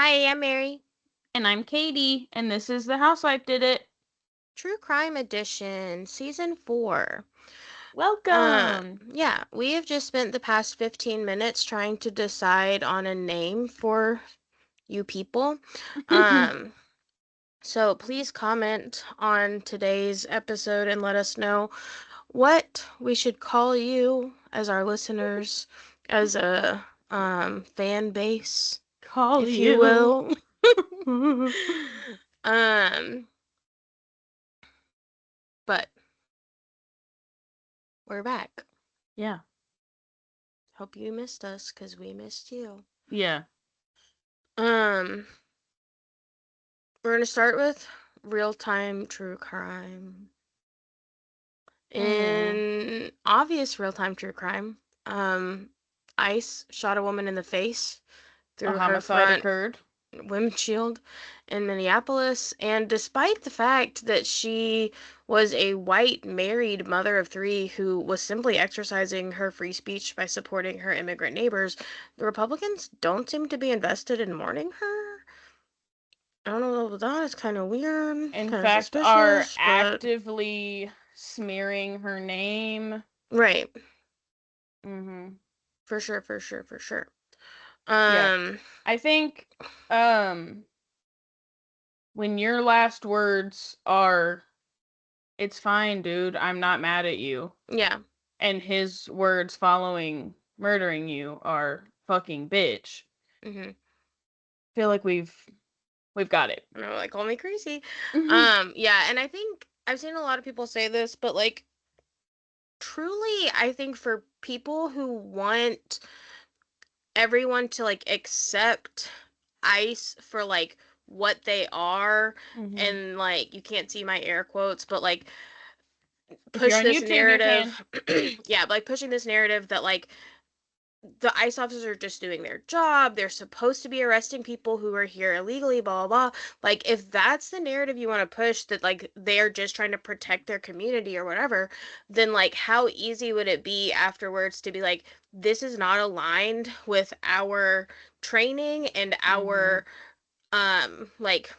Hi, I'm Mary. And I'm Katie, and this is The Housewife Did It. True Crime Edition, Season 4. Welcome! Yeah, we have just spent the past 15 minutes trying to decide on a name for you people. Um, so please comment on today's episode and let us know what we should call you as our listeners, as a fan base, Call if you you. will. um, but we're back. Yeah. Hope you missed us because we missed you. Yeah. Um, we're gonna start with real-time true crime. Mm. In obvious real-time true crime, ICE shot a woman in the face A through her homicide front occurred. windshield in Minneapolis, and despite the fact that she was a white married mother of three who was simply exercising her free speech by supporting her immigrant neighbors, the Republicans don't seem to be invested in mourning her. I don't know about that. It's kind of weird, In kind of fact, are suspicious, but actively smearing her name. right, Mm-hmm. for sure, for sure, for sure. Yeah. Um, I think, um, when your last words are, "It's fine, dude, I'm not mad at you," yeah. and his words following murdering you are, "Fucking bitch," Mm-hmm. feel like we've got it. I know, like, call me crazy. Mhm. Yeah, and I think I've seen a lot of people say this, but like, truly, I think for people who want everyone to like accept ICE for like what they are, Mhm. and like, you can't see my air quotes, but like, If you're push on this YouTube, you narrative, can. yeah, like pushing this narrative that like the ICE officers are just doing their job. They're supposed to be arresting people who are here illegally, blah, blah, blah. Like, if that's the narrative you want to push, that, like, they're just trying to protect their community or whatever, then, like, how easy would it be afterwards to be like, this is not aligned with our training and Mhm. our, like,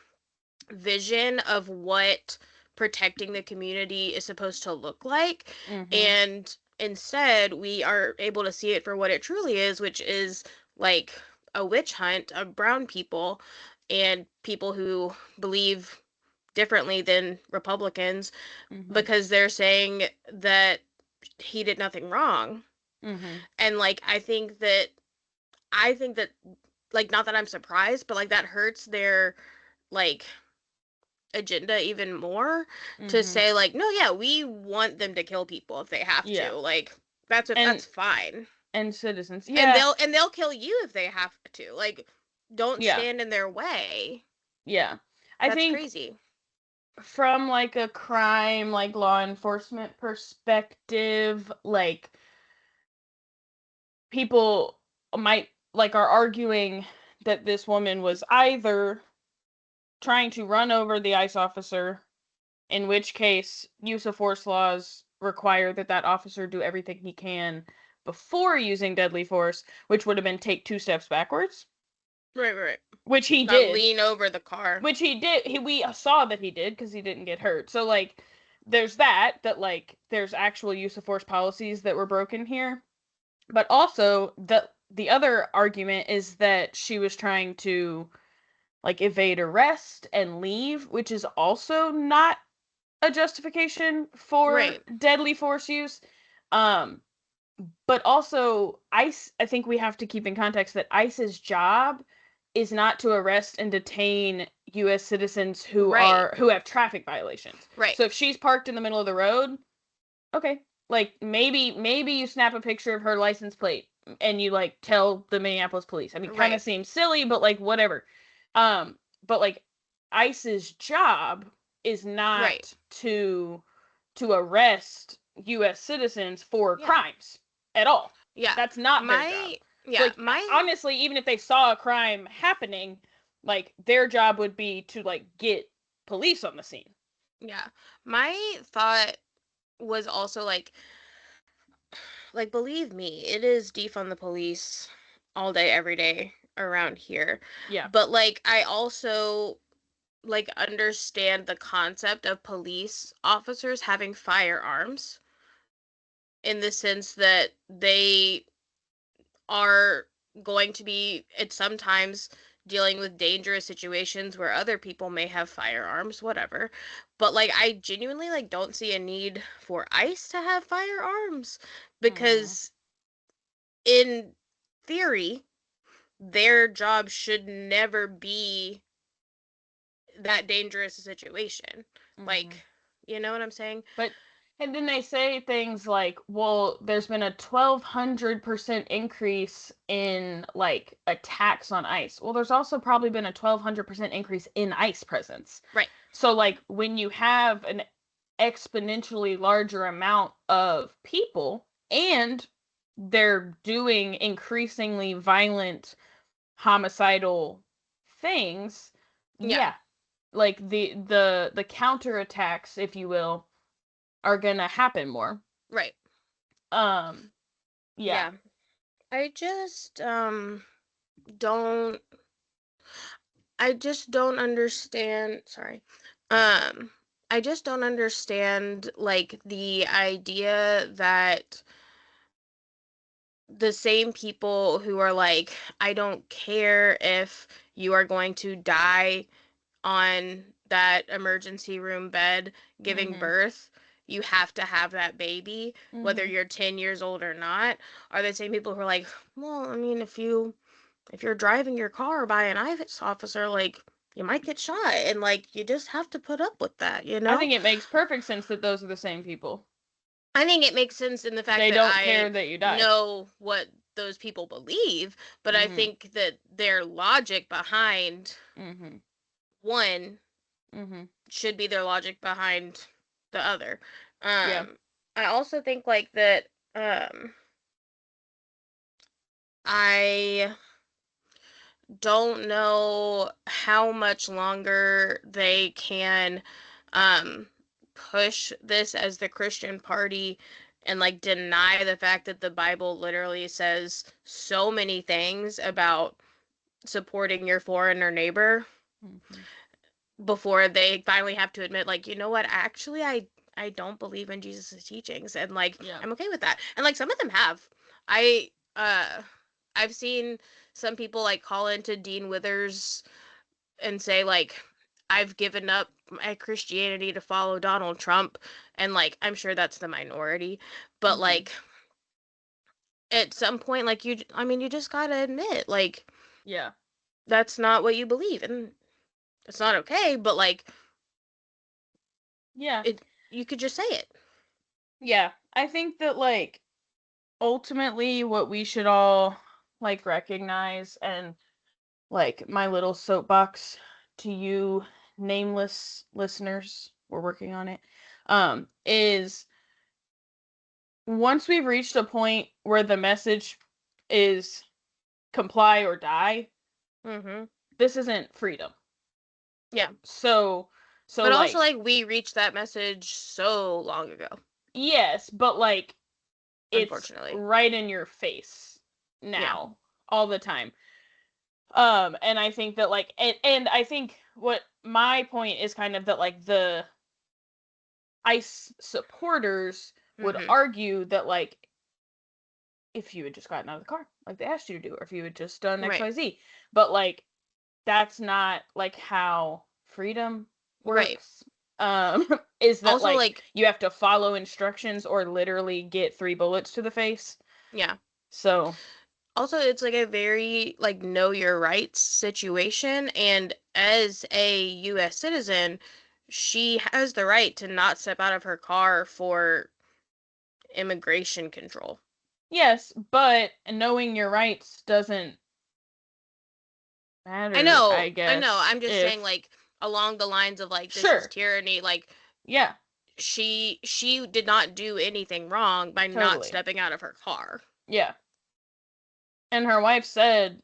vision of what protecting the community is supposed to look like, Mhm. and instead we are able to see it for what it truly is, which is like a witch hunt of brown people and people who believe differently than Republicans, Mhm. because they're saying that he did nothing wrong. Mhm. And like, I think that like, not that I'm surprised, but like, that hurts their like agenda even more, to Mhm. say like, no, yeah, we want them to kill people if they have Yeah. to, like, that's And fine, citizens. and Yeah. they'll kill you if they have to, like, don't Yeah. stand in their way. Yeah. I That's think crazy. from like a crime like law enforcement perspective, like people might like are arguing that this woman was either trying to run over the ICE officer, in which case use of force laws require that that officer do everything he can before using deadly force, which would have been take two steps backwards, Right, right, right. which he Not did. lean over the car. Which he did. We saw that he did because he didn't get hurt. So like, there's that like there's actual use of force policies that were broken here, but also the other argument is that she was trying to like evade arrest and leave, which is also not a justification for Right. deadly force use. Um, but also ICE, I think we have to keep in context that ICE's job is not to arrest and detain US citizens Right. who have traffic violations. Right. So if she's parked in the middle of the road, okay. Like maybe you snap a picture of her license plate and you like tell the Minneapolis police. I mean, kind of Right. seems silly, but like whatever. But like ICE's job is Right. not to arrest US citizens for Yeah. crimes at all. Yeah. That's not their job. My So yeah, like my honestly, even if they saw a crime happening, like their job would be to like get police on the scene. yeah. My thought was also like, believe me, it is defund the police all day, every day around here. Yeah. But like I also like understand the concept of police officers having firearms in the sense that they are going to be at sometimes dealing with dangerous situations where other people may have firearms, whatever. But like I genuinely like don't see a need for ICE to have firearms Mm-hmm. because in theory their job should never be that dangerous a situation. Mm-hmm. Like, you know what I'm saying? But and then they say things like, well, there's been a 1,200% increase in like attacks on ICE. Well, there's also probably been a 1,200% increase in ICE presence. Right. So like when you have an exponentially larger amount of people and they're doing increasingly violent homicidal things, Yeah. yeah, like the counterattacks, if you will, are gonna happen more. Right. Um, yeah. Yeah. I just don't I just don't understand, sorry. Um I just don't understand like the idea that the same people who are like I don't care if you are going to die on that emergency room bed giving Mhm. birth, you have to have that baby, whether Mhm. you're 10 years old or not, are the same people who are like, well, I mean, if you're driving your car by an ICE officer, like you might get shot and like you just have to put up with that, you I know? think it makes perfect sense that those are the same people. I think it makes sense in the fact They that don't care I that you died. know what those people believe, but I Mhm. think that their logic behind Mhm. one Mhm. should be their logic behind the other. Yeah. I also think like that I don't know how much longer they can um push this as the Christian party and like deny the fact that the Bible literally says so many things about supporting your foreigner neighbor Mhm. before they finally have to admit like you know what actually I don't believe in Jesus' teachings and like Yeah. I'm okay with that and like some of them have I I've seen some people like call into Dean Withers and say like I've given up my Christianity to follow Donald Trump and like I'm sure that's the minority but Mhm. like at some point like you I mean you just got to admit like Yeah. that's not what you believe and it's not okay but like Yeah. it you could just say it. Yeah. I think that like ultimately what we should all like recognize, and like my little soapbox to you nameless listeners, we're working on it, is once we've reached a point where the message is comply or die, Mhm. this isn't freedom. Yeah. So But also like like we reached that message so long ago, yes, but like it's unfortunately. right in your face Yeah. now all the time. And I think that like and I think what my point is kind of that like the ICE supporters would Mhm. argue that like if you had just gotten out of the car like they asked you to do, or if you had just done Right. XYZ. But like that's not like how freedom Right. works. Is that Also like like you have to follow instructions or literally get 3 bullets to the face. yeah. So Also it's like a very like know your rights situation and as a US citizen, she has the right to not step out of her car for immigration control. yes, but knowing your rights doesn't I matter, know. I I know. guess. I'm just saying If like along the lines of like this is sure. tyranny like Yeah, she did not do anything wrong by not totally. stepping out of her car. Yeah. And her wife said,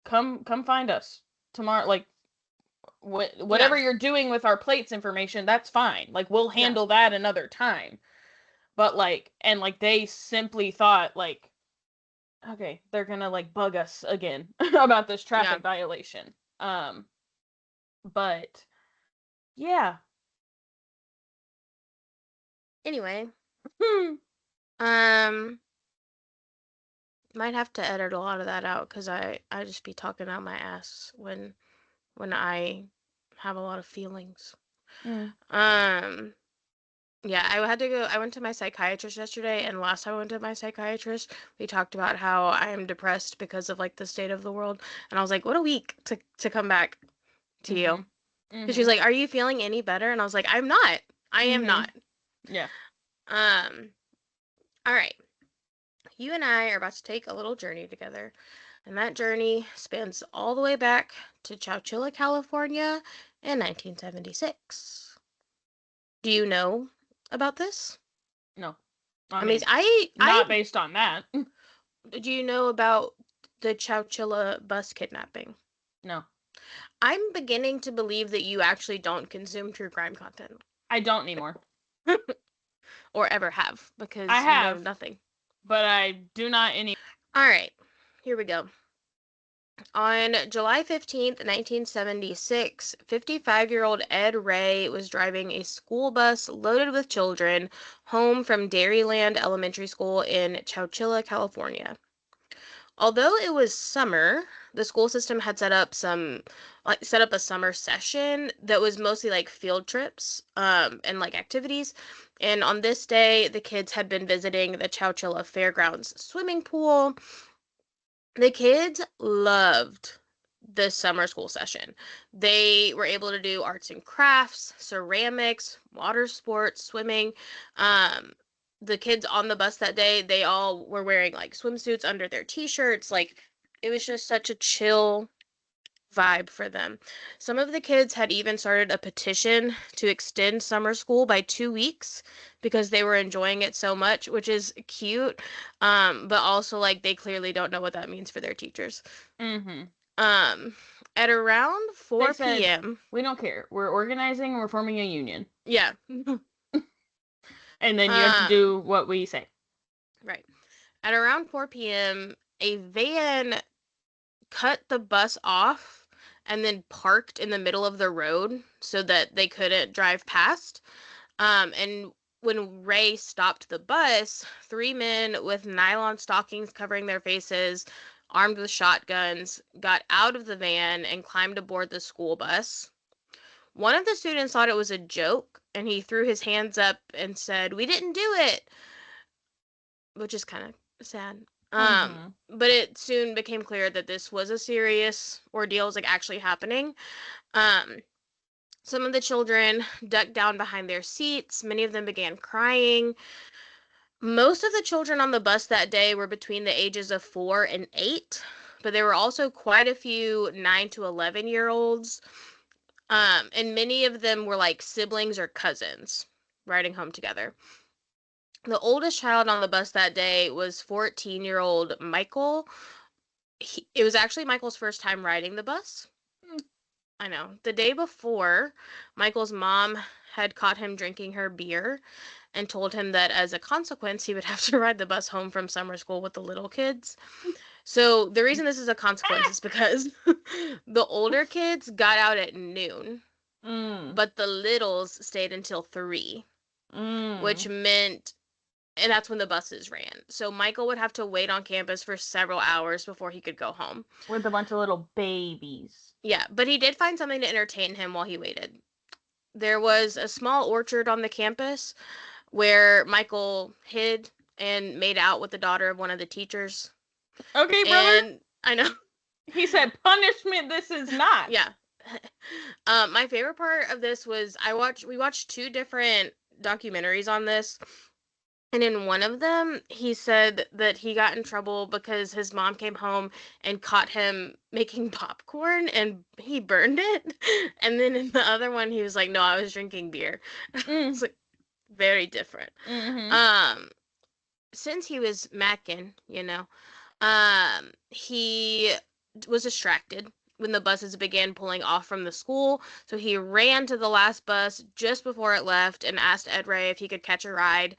come find us tomorrow, like Yeah. whatever you're doing with our plates information, that's fine. Like we'll Yeah. handle that another time. But like and like they simply thought like okay, they're gonna like bug us again about this Yeah. traffic violation. But yeah. Anyway, Hmm. um, might have to edit a lot of that out because I just be talking out my ass when I have a lot of feelings. Mm. Um, yeah, I had to go. I went to my psychiatrist yesterday, and last time I went to my psychiatrist, we talked about how I am depressed because of like the state of the world, and I was like, what a week to come back to you. Mhm. Because she's Mhm. like, are you feeling any better? And I was like, I'm not. I am Mhm. not. Yeah. Um, all right. You and I are about to take a little journey together, and that journey spans all the way back to Chowchilla, California in 1976. Do you know about this? No. I I mean, mean, I not based on that. do you know about the Chowchilla bus kidnapping? No. I'm beginning to believe that you actually don't consume true crime content I don't anymore. or ever have I because you know have, nothing. but I do not any. All right, here we go. On July 15th, 1976, 55-year-old Ed Ray was driving a school bus loaded with children home from Dairyland Elementary School in Chowchilla, California. Although it was summer, the school system had set up a summer session that was mostly like field trips and like activities. And on this day, the kids had been visiting the Chowchilla Fairgrounds swimming pool. The kids loved this summer school session. They were able to do arts and crafts, ceramics, water sports, swimming. Um, the kids on the bus that day, they all were wearing like swimsuits under their t-shirts. Like it was just such a chill vibe for them. Some of the kids had even started a petition to extend summer school by 2 weeks because they were enjoying it so much, which is cute. But also like they clearly don't know what that means for their teachers. Mhm. Um, at around They 4 said, p.m. "We don't care. We're organizing. We're forming a union, Yeah. and then you have to um, do what we say." right. At around 4 p.m., a van cut the bus off and then parked in the middle of the road so that they couldn't drive past. And when Ray stopped the bus, three men with nylon stockings covering their faces, armed with shotguns, got out of the van and climbed aboard the school bus. One of the students thought it was a joke and he threw his hands up and said, "We didn't do it," which is kind of sad. Mhm. But it soon became clear that this was a serious ordeal, was like actually happening. Um, some of the children ducked down behind their seats. Many of them began crying. Most of the children on the bus that day were between the ages of 4 and 8, but there were also quite a few 9 to 11-year-olds. And many of them were like siblings or cousins riding home together. The oldest child on the bus that day was 14-year-old Michael. It was actually Michael's first time riding the bus. Mm. I know. The day before, Michael's mom had caught him drinking her beer and told him that as a consequence, he would have to ride the bus home from summer school with the little kids. So, the reason this is a consequence is because the older kids got out at noon, Mm. but the littles stayed until 3, which Mm. meant and that's when the buses ran. So Michael would have to wait on campus for several hours before he could go home. With a bunch of little babies. Yeah, but he did find something to entertain him while he waited. There was a small orchard on the campus where Michael hid and made out with the daughter of one of the teachers. Okay, brother. And I know, He said, "Punishment. This is not." yeah. My favorite part of this was we watched two different documentaries on this. And in one of them, he said that he got in trouble because his mom came home and caught him making popcorn and he burned it. And then in the other one, he was like, "No, I was drinking beer." Mm. It's like very different. Mhm. Um, since he was macking, he was distracted when the buses began pulling off from the school. So he ran to the last bus just before it left and asked Ed Ray if he could catch a ride.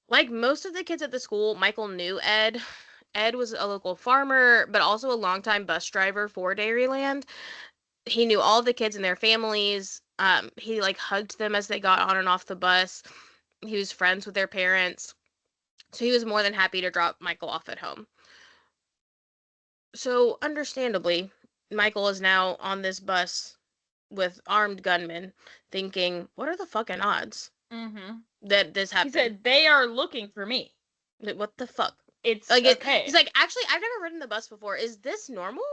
Like most of the kids at the school, Michael knew Ed, Ed was a local farmer, but also a longtime bus driver for Dairyland. He knew all the kids and their families. He like hugged them as they got on and off the bus. He was friends with their parents. So he was more than happy to drop Michael off at home. So understandably, Michael is now on this bus with armed gunmen thinking, what are the fucking odds that this happened? He said, they are looking for me. What the fuck? It's like okay. He's like, actually, I've never ridden the bus before. Is this normal?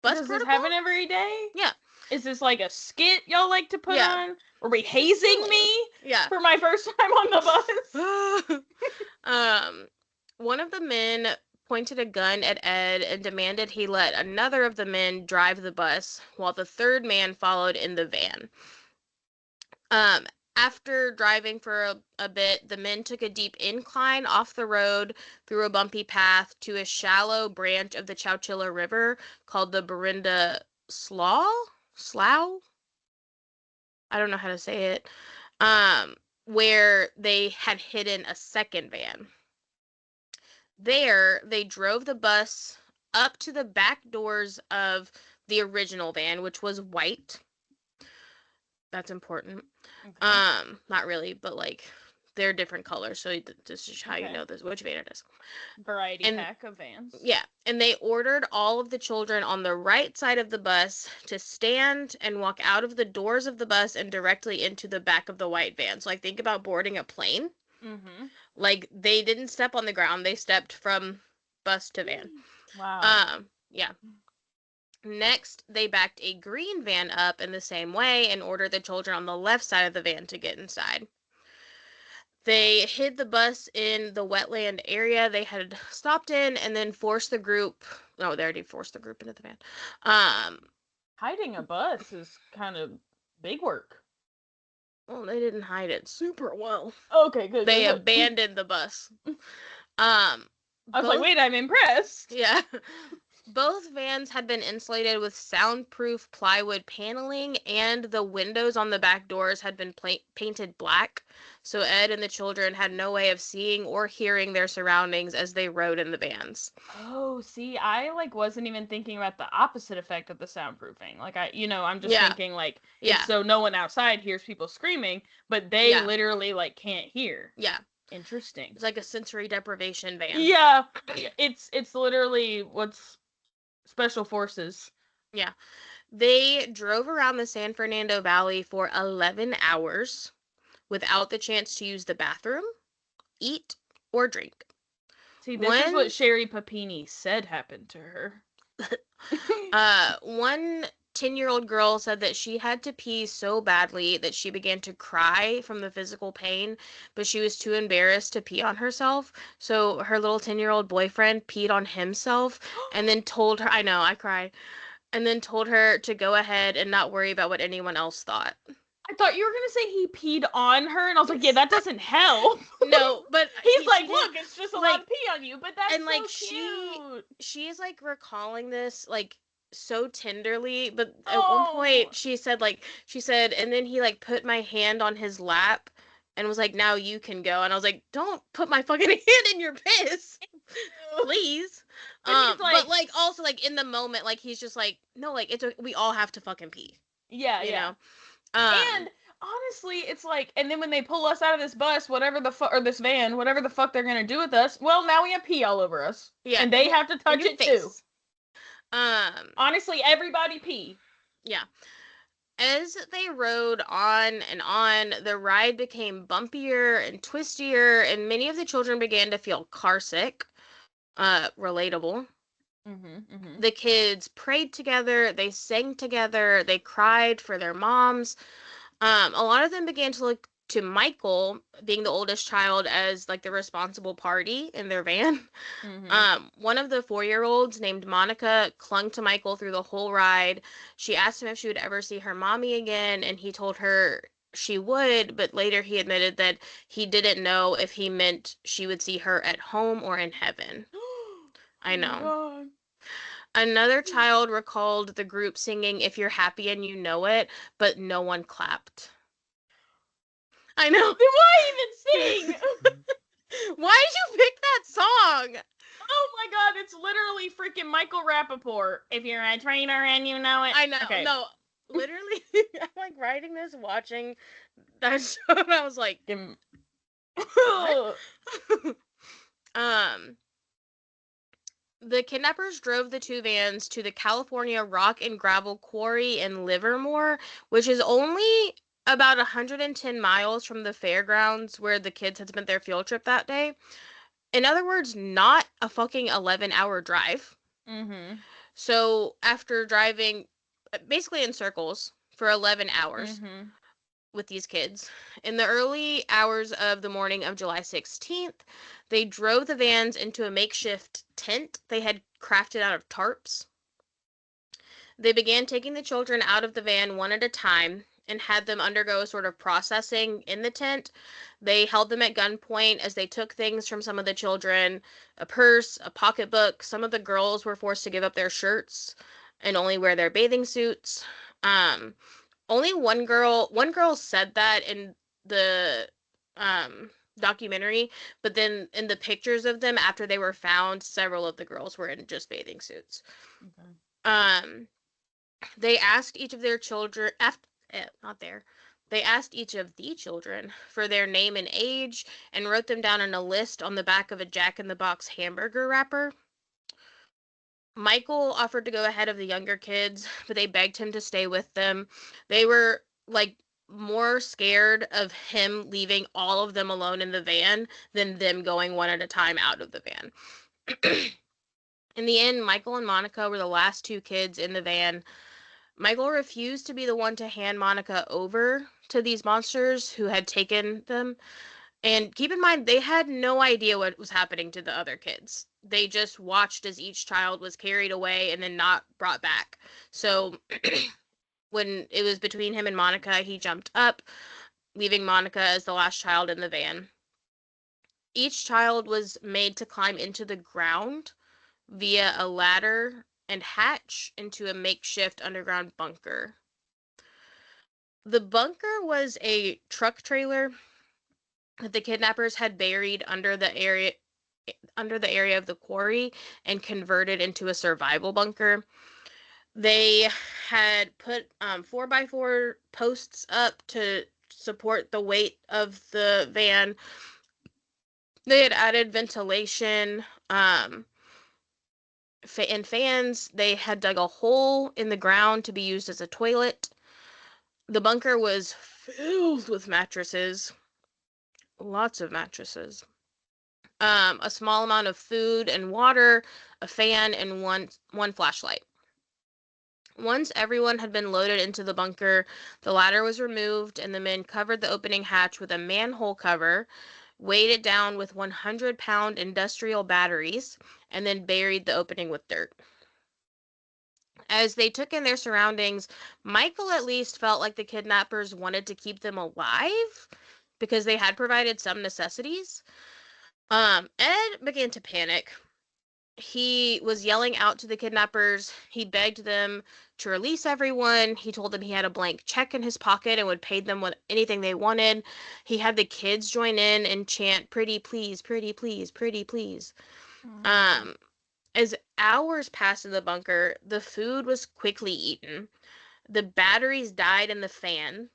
Bus Does protocol? this happen every day? Yeah. Is this like a skit y'all like to put on? Are we hazing me? Yeah. For my first time on the bus? One of the men pointed a gun at Ed and demanded he let another of the men drive the bus, while the third man followed in the van. After driving for a bit, the men took a deep incline off the road through a bumpy path to a shallow branch of the Chowchilla River called the Barinda Slough? I don't know how to say it. Where they had hidden a second van. There, they drove the bus up to the back doors of the original van, which was white. That's important. Okay. Not really, but like they're different colors, so this is how you know which van it is. Variety pack of vans. Yeah, and they ordered all of the children on the right side of the bus to stand and walk out of the doors of the bus and directly into the back of the white van. So like think about boarding a plane. Like they didn't step on the ground; they stepped from bus to van. Wow. Yeah. Next, they backed a green van up in the same way and ordered the children on the left side of the van to get inside. They hid the bus in the wetland area they had stopped in and then forced the group. No, they already forced the group into the van. Hiding a bus is kind of big work. Well, they didn't hide it super well. Okay, good. They abandoned the bus. I was like, wait, I'm impressed. Yeah. Both vans had been insulated with soundproof plywood paneling, and the windows on the back doors had been painted black, so Ed and the children had no way of seeing or hearing their surroundings as they rode in the vans. Oh, see, I wasn't even thinking about the opposite effect of the soundproofing. Like I'm just thinking like, so no one outside hears people screaming, but they literally can't hear. Yeah. Interesting. It's like a sensory deprivation van. Yeah. It's literally what's Special Forces. Yeah. They drove around the San Fernando Valley for 11 hours without the chance to use the bathroom, eat, or drink. See, this is what Sherry Papini said happened to her. One 10-year-old girl said that she had to pee so badly that she began to cry from the physical pain, but she was too embarrassed to pee on herself. So her little 10-year-old boyfriend peed on himself and then told her, I know, I cried, and then told her to go ahead and not worry about what anyone else thought. I thought you were going to say he peed on her, and I was like, yeah, that doesn't help. No, but he's like, look, it's just a lot of pee on you, but that's so cute. She's recalling this so tenderly, but at one point she said, and then he put my hand on his lap and was like, now you can go. And I was like, don't put my fucking hand in your piss, please. But also in the moment, he's just no, it's we all have to fucking pee. Yeah, you know. And honestly, it's and then when they pull us out of this bus, whatever the fuck, or this van, whatever the fuck they're gonna do with us, well, now we have pee all over us. Yeah. And they have to touch it too. Honestly, everybody pee. Yeah. As they rode on and on, the ride became bumpier and twistier, and many of the children began to feel carsick. Relatable. The kids prayed together, they sang together, they cried for their moms. A lot of them began to look to Michael, being the oldest child, as the responsible party in their van. One of the 4-year-olds named Monica clung to Michael through the whole ride. She asked him if she would ever see her mommy again, and he told her she would, but later he admitted that he didn't know if he meant she would see her at home or in heaven. I know. God. Another child recalled the group singing "If You're Happy and You Know It," but no one clapped. I know. Then why even sing? Why did you pick that song? Oh my god, it's literally freaking Michael Rappaport. If you're a trainer and you know it. I know, Okay. no, literally, I'm like writing this, watching that show, and I was like, what? um, the kidnappers drove the two vans to the California Rock and Gravel Quarry in Livermore, which is only about 110 miles from the fairgrounds where the kids had spent their field trip that day. In other words, not a fucking 11-hour drive. Mm-hmm. So after driving basically in circles for 11 hours Mm-hmm. with these kids, in the early hours of the morning of July 16th, they drove the vans into a makeshift tent they had crafted out of tarps. They began taking the children out of the van one at a time and had them undergo a sort of processing in the tent. They held them at gunpoint as they took things from some of the children, a purse, a pocketbook. Some of the girls were forced to give up their shirts and only wear their bathing suits. Um, Only one girl said that in the documentary, but then in the pictures of them after they were found, several of the girls were in just bathing suits. Okay. Um, they asked each of their children, not there. They asked each of the children for their name and age and wrote them down on a list on the back of a Jack in the Box hamburger wrapper. Michael offered to go ahead of the younger kids, but they begged him to stay with them. They were like more scared of him leaving all of them alone in the van than them going one at a time out of the van. In the end, Michael and Monica were the last two kids in the van. Michael refused to be the one to hand Monica over to these monsters who had taken them. And keep in mind, they had no idea what was happening to the other kids. They just watched as each child was carried away and then not brought back. So when it was between him and Monica, he jumped up, leaving Monica as the last child in the van. Each child was made to climb into the ground via a ladder and hatch into a makeshift underground bunker. The bunker was a truck trailer that the kidnappers had buried under the area of the quarry and converted into a survival bunker. They had put 4x4 posts up to support the weight of the van. They had added ventilation and fans. They had dug a hole in the ground to be used as a toilet. The bunker was filled with mattresses, lots of mattresses. A small amount of food and water, a fan, and one flashlight. Once everyone had been loaded into the bunker, the ladder was removed, and the men covered the opening hatch with a manhole cover, weighed it down with 100-pound industrial batteries, and then buried the opening with dirt. As they took in their surroundings, Michael at least felt like the kidnappers wanted to keep them alive because they had provided some necessities. Ed began to panic. He was yelling out to the kidnappers. He begged them to release everyone. He told them he had a blank check in his pocket and would pay them with anything they wanted. He had the kids join in and chant, "Pretty please, pretty please, pretty please." Mm. Um, as hours passed in the bunker, the food was quickly eaten. The batteries died in the fan,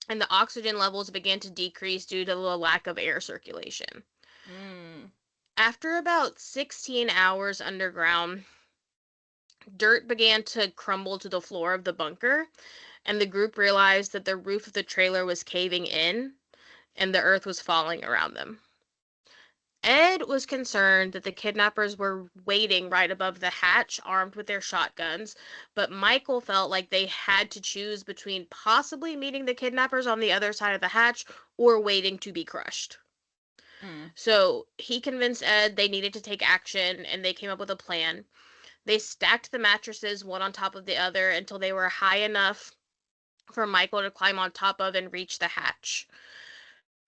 and the oxygen levels began to decrease due to the lack of air circulation. Mm. After about 16 hours underground, dirt began to crumble to the floor of the bunker, and the group realized that the roof of the trailer was caving in and the earth was falling around them. Ed was concerned that the kidnappers were waiting right above the hatch, armed with their shotguns, but Michael felt like they had to choose between possibly meeting the kidnappers on the other side of the hatch or waiting to be crushed. Mm. So he convinced Ed they needed to take action, and they came up with a plan. They stacked the mattresses one on top of the other until they were high enough for Michael to climb on top of and reach the hatch.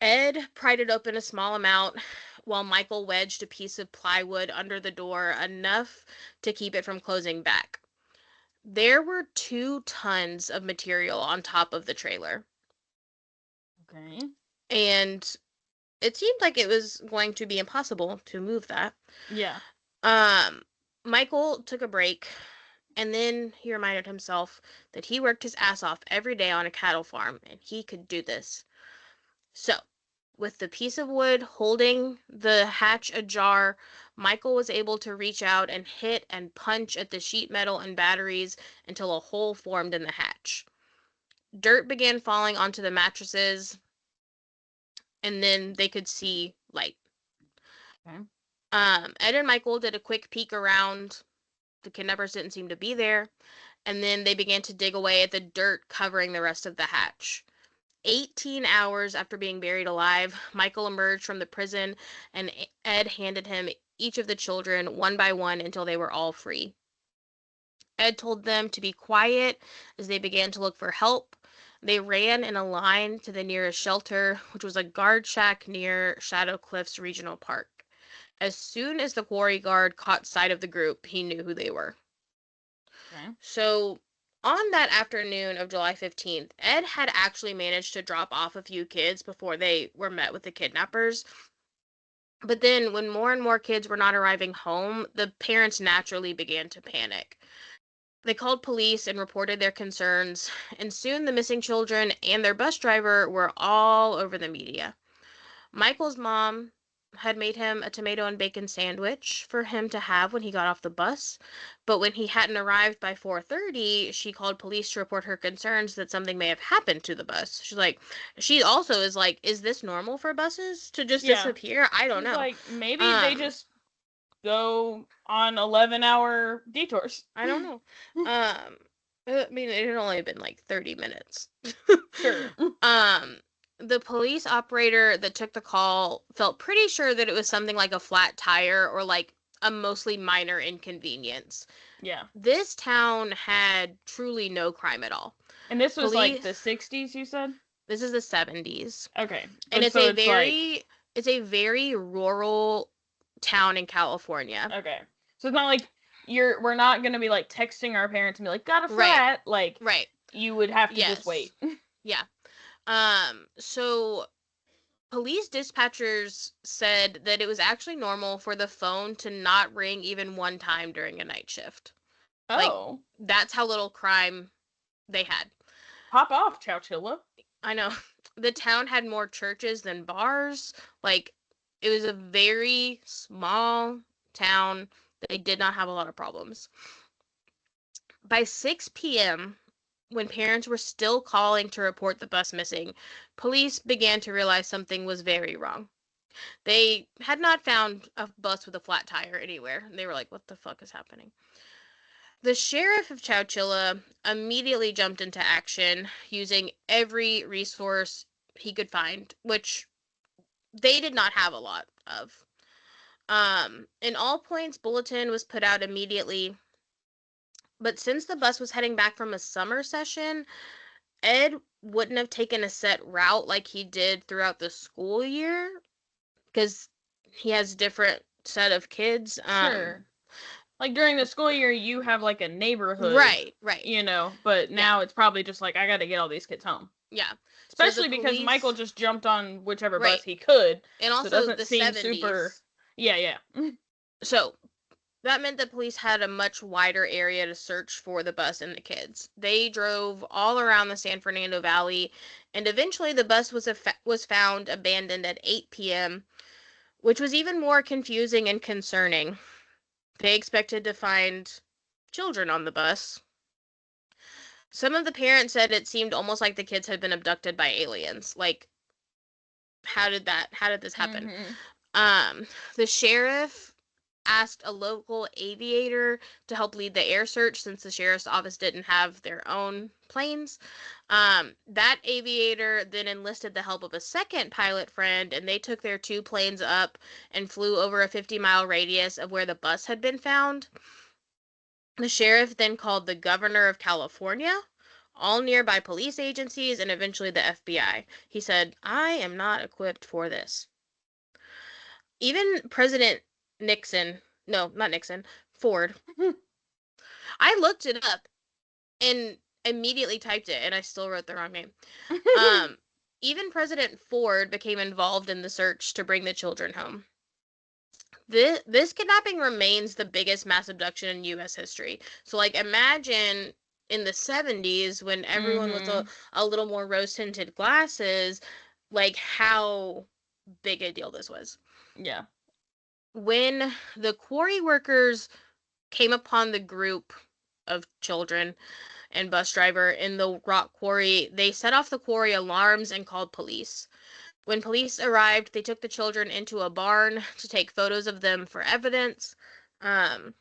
Ed pried it open a small amount while Michael wedged a piece of plywood under the door enough to keep it from closing back. There were 2 tons of material on top of the trailer. Okay. And it seemed like it was going to be impossible to move that. Yeah. Um, Michael took a break, and then he reminded himself that he worked his ass off every day on a cattle farm, and he could do this. So, with the piece of wood holding the hatch ajar, Michael was able to reach out and hit and punch at the sheet metal and batteries until a hole formed in the hatch. Dirt began falling onto the mattresses, and then they could see light. Okay. Ed and Michael did a quick peek around. The kidnappers didn't seem to be there, and then they began to dig away at the dirt covering the rest of the hatch. 18 hours after being buried alive, Michael emerged from the prison, and Ed handed him each of the children one by one until they were all free. Ed told them to be quiet as they began to look for help. They ran in a line to the nearest shelter, which was a guard shack near Shadow Cliffs Regional Park. As soon as the quarry guard caught sight of the group, he knew who they were. Okay. So, on that afternoon of July 15th, Ed had actually managed to drop off a few kids before they were met with the kidnappers. But then, when more and more kids were not arriving home, the parents naturally began to panic. They called police and reported their concerns, and soon the missing children and their bus driver were all over the media. Michael's mom had made him a tomato and bacon sandwich for him to have when he got off the bus, but when he hadn't arrived by 4:30, she called police to report her concerns that something may have happened to the bus. She also is like, is this normal for buses to just Yeah. disappear? I don't She's know. like, maybe they just go on 11-hour detours. I don't know. I mean, it had only been like 30 minutes. Sure. The police operator that took the call felt pretty sure that it was something like a flat tire or like a mostly minor inconvenience. Yeah. This town had truly no crime at all. And this was like the Police, 60s, you said? this is the 70s. Okay. And So it's like, it's a very rural town in California. okay. So it's not like we're not gonna be like texting our parents and be like, got a Right. flat. Like, Right. you would have to Yes. just wait. Yeah. So police dispatchers said that it was actually normal for the phone to not ring even one time during a night shift. Oh. Like, that's how little crime they had. Pop off, Chowchilla. I know. The town had more churches than bars. Like, it was a very small town. They did not have a lot of problems. By 6 p.m., when parents were still calling to report the bus missing, police began to realize something was very wrong. They had not found a bus with a flat tire anywhere. They were like, what the fuck is happening? The sheriff of Chowchilla immediately jumped into action using every resource he could find, which they did not have a lot of. An all points bulletin was put out immediately, but since the bus was heading back from a summer session, Ed wouldn't have taken a set route like he did throughout the school year because he has different set of kids. Sure. Like during the school year, you have like a neighborhood. Right. You know, but now it's probably just like, I got to get all these kids home. Yeah. Especially because Michael just jumped on whichever Right. bus he could. And also so it doesn't the seem 70s. super. Yeah. So that meant that police had a much wider area to search for the bus and the kids. They drove all around the San Fernando Valley, and eventually the bus was found abandoned at 8 p.m., which was even more confusing and concerning. They expected to find children on the bus. Some of the parents said it seemed almost like the kids had been abducted by aliens. Like, how did this happen? Mm-hmm. The sheriff asked a local aviator to help lead the air search since the sheriff's office didn't have their own planes. That aviator then enlisted the help of a second pilot friend, and they took their 2 planes up and flew over a 50-mile radius of where the bus had been found. The sheriff then called the governor of California, all nearby police agencies, and eventually the FBI. He said, I am not equipped for this. Even President Ford. I looked it up and immediately typed it, and I still wrote the wrong name. Even President Ford became involved in the search to bring the children home. This kidnapping remains the biggest mass abduction in U.S. history. So, like, imagine in the 70s when everyone was a little more rose-tinted glasses, like, how big a deal this was. Yeah. When the quarry workers came upon the group of children and bus driver in the rock quarry, they set off the quarry alarms and called police. When police arrived, they took the children into a barn to take photos of them for evidence. Then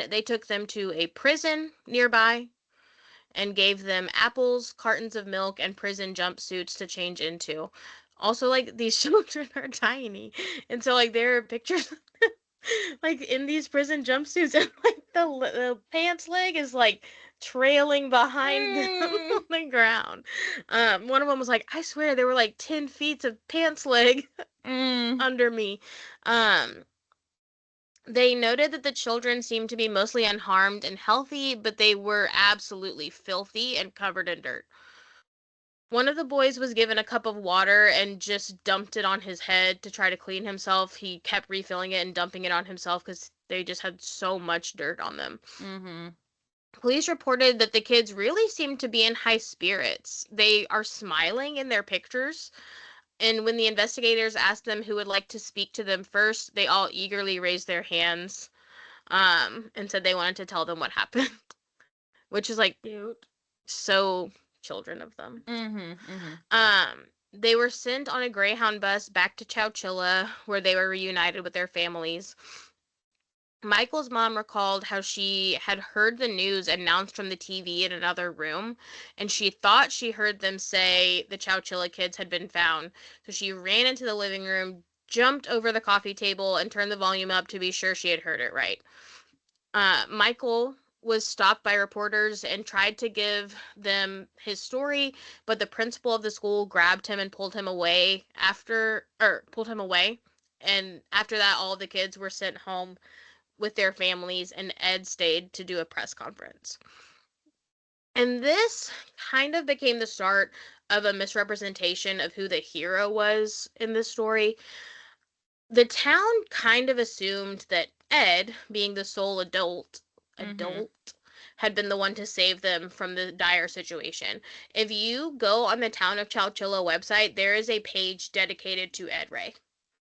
they took them to a prison nearby and gave them apples, cartons of milk, and prison jumpsuits to change into. Also, like, these children are tiny. And so, like, there are pictures like in these prison jumpsuits, and like the pants leg is like trailing behind them on the ground. One of them was like, I swear there were like 10 feet of pants leg under me. They noted that the children seemed to be mostly unharmed and healthy, but they were absolutely filthy and covered in dirt. One of the boys was given a cup of water and just dumped it on his head to try to clean himself. He kept refilling it and dumping it on himself because they just had so much dirt on them. Police reported that the kids really seemed to be in high spirits. They are smiling in their pictures. And when the investigators asked them who would like to speak to them first, they all eagerly raised their hands and said they wanted to tell them what happened. Which is like cute. So children of them. They were sent on a Greyhound bus back to Chowchilla, where they were reunited with their families. Michael's mom recalled how she had heard the news announced from the TV in another room, and she thought she heard them say the Chowchilla kids had been found. So she ran into the living room, jumped over the coffee table, and turned the volume up to be sure she had heard it right. Michael was stopped by reporters and tried to give them his story, but the principal of the school grabbed him and pulled him away. And after that, all the kids were sent home with their families, and Ed stayed to do a press conference. And this kind of became the start of a misrepresentation of who the hero was in this story. The town kind of assumed that Ed, being the sole adult, had been the one to save them from the dire situation. If you go on the Town of Chowchilla website, there is a page dedicated to Ed Ray.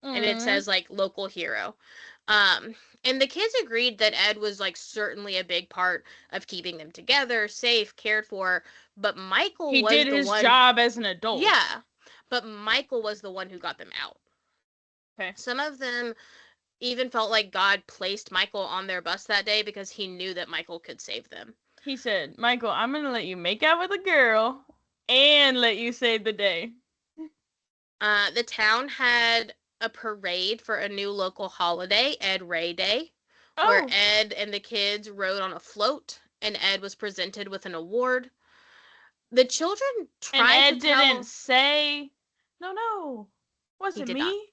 And it says, like, local hero. And the kids agreed that Ed was, like, certainly a big part of keeping them together, safe, cared for, but Michael was the one... He did his job as an adult. Yeah, but Michael was the one who got them out. Okay. Some of them even felt like God placed Michael on their bus that day because he knew that Michael could save them. He said, Michael, I'm going to let you make out with a girl and let you save the day. The town had a parade for a new local holiday, Ed Ray Day, where Ed and the kids rode on a float, and Ed was presented with an award. The children tried to tell... And Ed didn't say, no, was it me?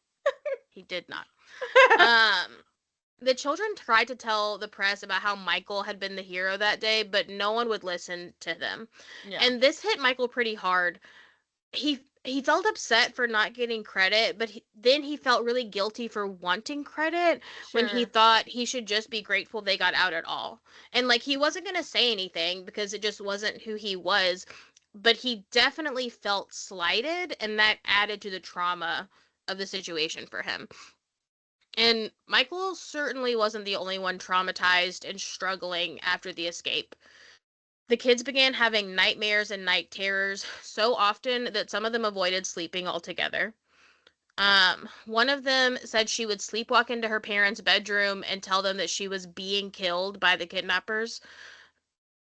He did not. The children tried to tell the press about how Michael had been the hero that day, but no one would listen to them. Yeah. And this hit Michael pretty hard. He felt upset for not getting credit, but then he felt really guilty for wanting credit when he thought he should just be grateful they got out at all. And, like, he wasn't going to say anything because it just wasn't who he was, but he definitely felt slighted, and that added to the trauma of the situation for him. And Michael certainly wasn't the only one traumatized and struggling after the escape. The kids began having nightmares and night terrors so often that some of them avoided sleeping altogether. One of them said she would sleepwalk into her parents' bedroom and tell them that she was being killed by the kidnappers.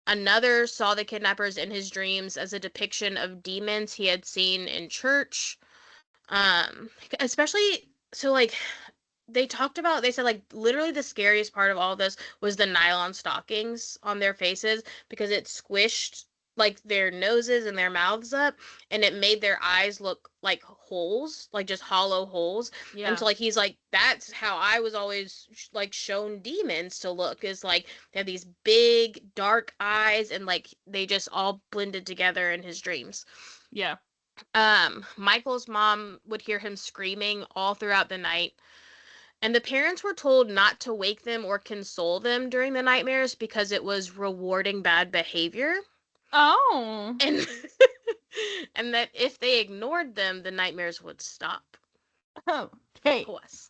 Another saw the kidnappers in his dreams as a depiction of demons he had seen in church. Especially, so, like... they said, like, literally the scariest part of all of this was the nylon stockings on their faces because it squished, like, their noses and their mouths up, and it made their eyes look like holes, like just hollow holes. Yeah. And so, like, he's like, that's how I was always, like, shown demons to look, is, like, they have these big, dark eyes, and, like, they just all blended together in his dreams. Yeah. Michael's mom would hear him screaming all throughout the night, and the parents were told not to wake them or console them during the nightmares because it was rewarding bad behavior. Oh. And and that if they ignored them, the nightmares would stop. Okay. Yes.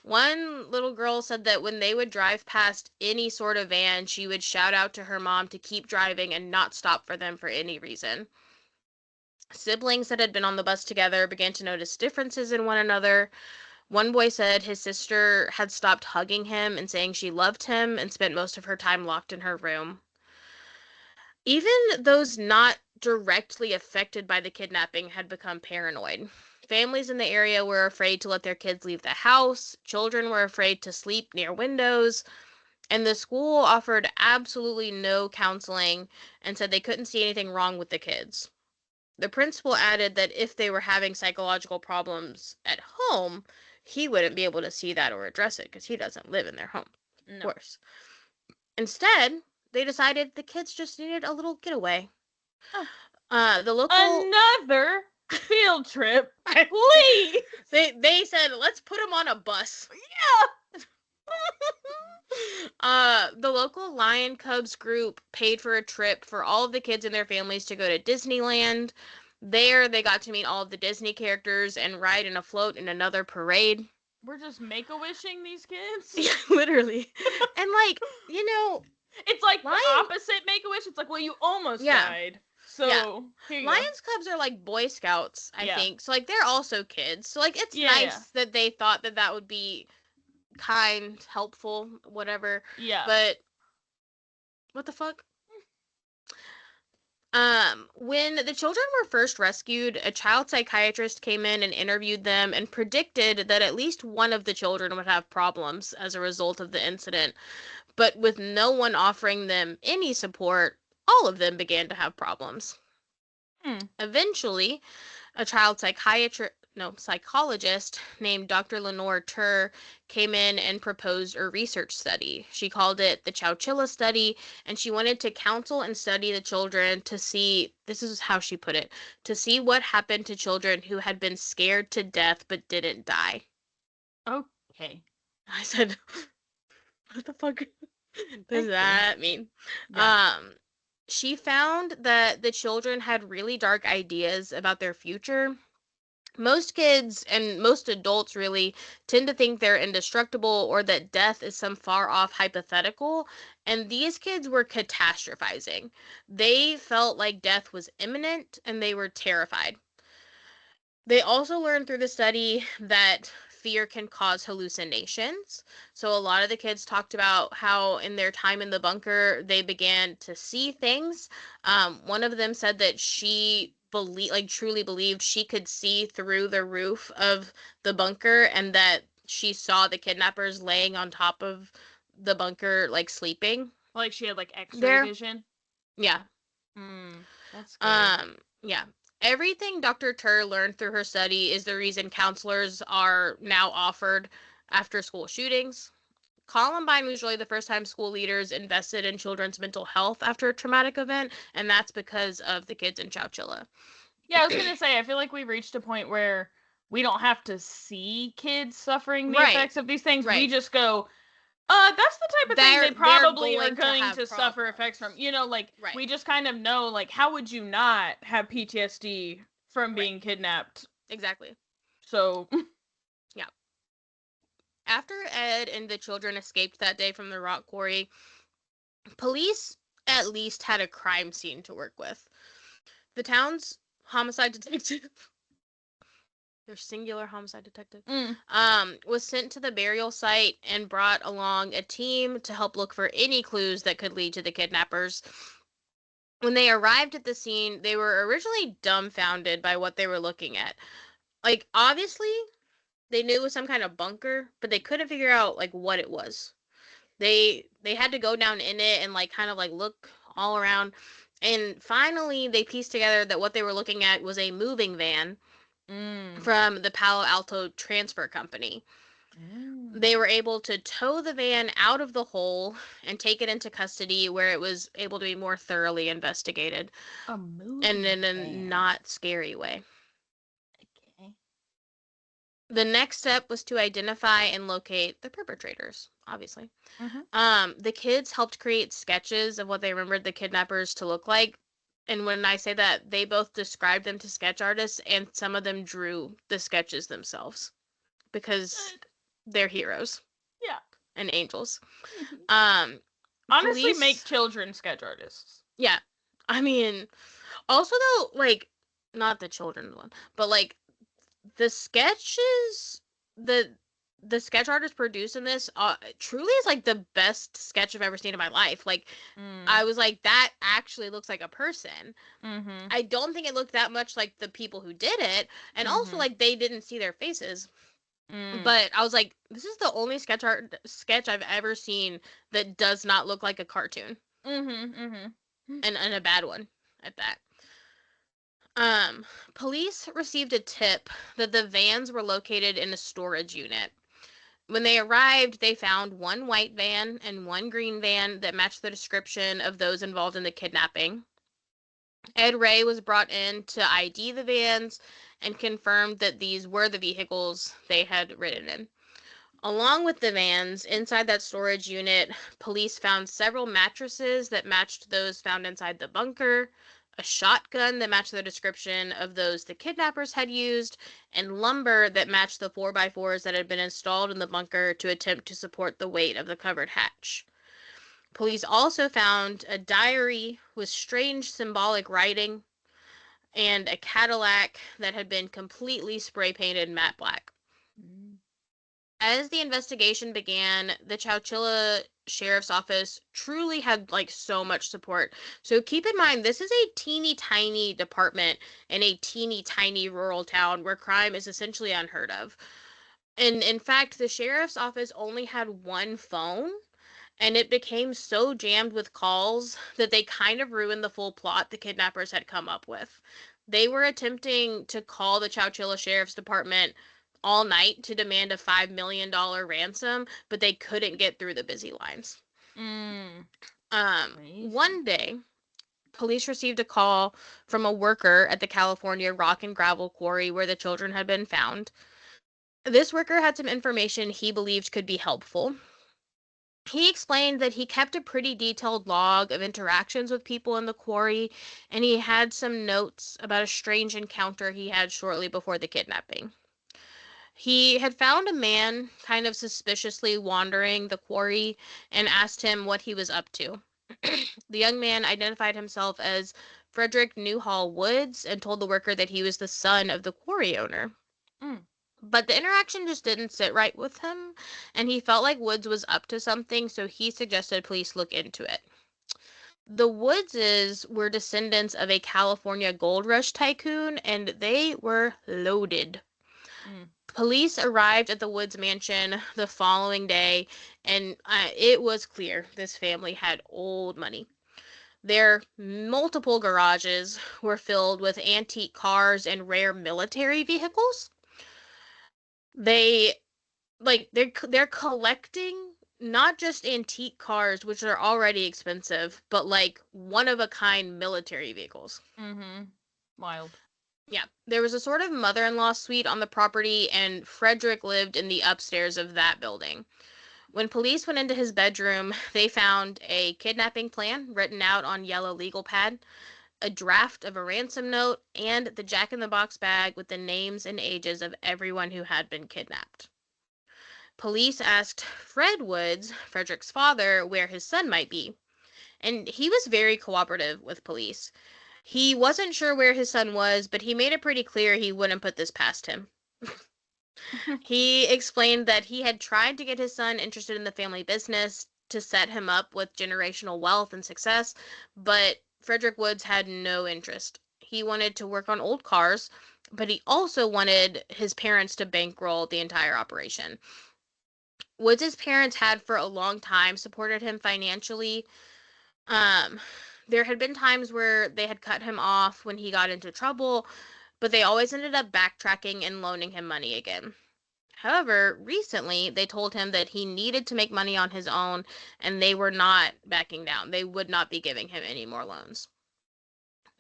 One little girl said that when they would drive past any sort of van, she would shout out to her mom to keep driving and not stop for them for any reason. Siblings that had been on the bus together began to notice differences in one another. One boy said his sister had stopped hugging him and saying she loved him and spent most of her time locked in her room. Even those not directly affected by the kidnapping had become paranoid. Families in the area were afraid to let their kids leave the house, children were afraid to sleep near windows, and the school offered absolutely no counseling and said they couldn't see anything wrong with the kids. The principal added that if they were having psychological problems at home, he wouldn't be able to see that or address it because he doesn't live in their home, of No. course. Instead, they decided the kids just needed a little getaway. Oh. The local Another field trip, please. they said let's put them on a bus. Yeah. The local Lion Cubs group paid for a trip for all of the kids and their families to go to Disneyland. There, they got to meet all of the Disney characters and ride in a float in another parade. We're just make-a-wishing these kids. Yeah, literally. And like, it's like Lion... the opposite Make-A-Wish. It's like, well, you almost died. So, here you Lions Cubs are like Boy Scouts, I think. So like they're also kids. So like it's nice that they thought that that would be kind, helpful, whatever. Yeah. But what the fuck? When the children were first rescued, a child psychiatrist came in and interviewed them and predicted that at least one of the children would have problems as a result of the incident. But with no one offering them any support, all of them began to have problems. Eventually, a child psychologist named Dr. Lenore Tur came in and proposed a research study. She called it the Chowchilla study, and she wanted to counsel and study the children to see, this is how she put it, to see what happened to children who had been scared to death but didn't die. Okay. I said, what the fuck does that mean? Yeah. She found that the children had really dark ideas about their future. Most kids and most adults really tend to think they're indestructible or that death is some far off hypothetical, and these kids were catastrophizing. They felt like death was imminent and they were terrified. They also learned through the study that fear can cause hallucinations. So a lot of the kids talked about how in their time in the bunker they began to see things. One of them said that she truly believed she could see through the roof of the bunker and that she saw the kidnappers laying on top of the bunker like sleeping. Like she had like X-ray vision. Yeah. That's scary. Yeah. Everything Dr. Tur learned through her study is the reason counselors are now offered after school shootings. Columbine was really the first time school leaders invested in children's mental health after a traumatic event, and that's because of the kids in Chowchilla. Yeah, I was going to say, I feel like we've reached a point where we don't have to see kids suffering the effects of these things. Right. We just go, that's the type of thing they probably are going to suffer effects from. You know, like, we just kind of know, like, how would you not have PTSD from being kidnapped? Exactly. So, yeah. After Ed and the children escaped that day from the rock quarry, police at least had a crime scene to work with. The town's homicide detective, their singular homicide detective, was sent to the burial site and brought along a team to help look for any clues that could lead to the kidnappers. When they arrived at the scene, they were originally dumbfounded by what they were looking at. Like, obviously, they knew it was some kind of bunker, but they couldn't figure out, like, what it was. They had to go down in it and, like, kind of, like, look all around. And finally, they pieced together that what they were looking at was a moving van from the Palo Alto Transfer Company. They were able to tow the van out of the hole and take it into custody where it was able to be more thoroughly investigated. A And moving in a van. not scary way. Okay. The next step was to identify and locate the perpetrators, obviously. Mm-hmm. The kids helped create sketches of what they remembered the kidnappers to look like. And when I say that, they both described them to sketch artists, and some of them drew the sketches themselves because Good. they're heroes Yeah. and angels. Mm-hmm. Um, Honestly, make police, children sketch artists. yeah. I mean, also though, like, not the children's one, but like the sketches, the the sketch artist producing this truly is like the best sketch I've ever seen in my life. Like, Mm. I was like, that actually looks like a person. Mm-hmm. I don't think it looked that much like the people who did it, and also Mm-hmm. like they didn't see their faces. Mm. But I was like, this is the only sketch I've ever seen that does not look like a cartoon, Mm-hmm. Mm-hmm. and a bad one at that. Police received a tip that the vans were located in a storage unit. When they arrived, they found one white van and one green van that matched the description of those involved in the kidnapping. Ed Ray was brought in to ID the vans and confirmed that these were the vehicles they had ridden in. Along with the vans, inside that storage unit, police found several mattresses that matched those found inside the bunker, a shotgun that matched the description of those the kidnappers had used, and lumber that matched the 4x4s that had been installed in the bunker to attempt to support the weight of the covered hatch. Police also found a diary with strange symbolic writing and a Cadillac that had been completely spray painted matte black. Mm. As the investigation began, the Chowchilla Sheriff's Office truly had like so much support. So keep in mind, this is a teeny tiny department in a teeny tiny rural town where crime is essentially unheard of. And in fact, the sheriff's office only had one phone, and it became so jammed with calls that they kind of ruined the full plot the kidnappers had come up with. They were attempting to call the Chowchilla Sheriff's Department all night to demand a $5 million ransom, but they couldn't get through the busy lines. Mm. One Crazy. day, police received a call from a worker at the California rock and gravel quarry where the children had been found. This worker had some information he believed could be helpful. He explained that he kept a pretty detailed log of interactions with people in the quarry, and he had some notes about a strange encounter he had shortly before the kidnapping. He had found a man kind of suspiciously wandering the quarry and asked him what he was up to. The young man identified himself as Frederick Newhall Woods and told the worker that he was the son of the quarry owner. Mm. But the interaction just didn't sit right with him, and he felt like Woods was up to something, so he suggested police look into it. The Woodses were descendants of a California gold rush tycoon, and they were loaded. Mm. Police arrived at the Woods mansion the following day, and it was clear this family had old money. Their multiple garages were filled with antique cars and rare military vehicles. They they're collecting not just antique cars, which are already expensive, but like one of a kind military vehicles. Mm-hmm. Wild. Yeah, there was a sort of mother-in-law suite on the property, and Frederick lived in the upstairs of that building. When police went into his bedroom, they found a kidnapping plan written out on yellow legal pad, a draft of a ransom note, and the jack-in-the-box bag with the names and ages of everyone who had been kidnapped. Police asked Fred Woods, Frederick's father, where his son might be, and he was very cooperative with police. He wasn't sure where his son was, but he made it pretty clear he wouldn't put this past him. He explained that he had tried to get his son interested in the family business to set him up with generational wealth and success, but Frederick Woods had no interest. He wanted to work on old cars, but he also wanted his parents to bankroll the entire operation. Woods' parents had for a long time supported him financially. Um, there had been times where they had cut him off when he got into trouble, but they always ended up backtracking and loaning him money again. However, recently they told him that he needed to make money on his own, and they were not backing down. They would not be giving him any more loans,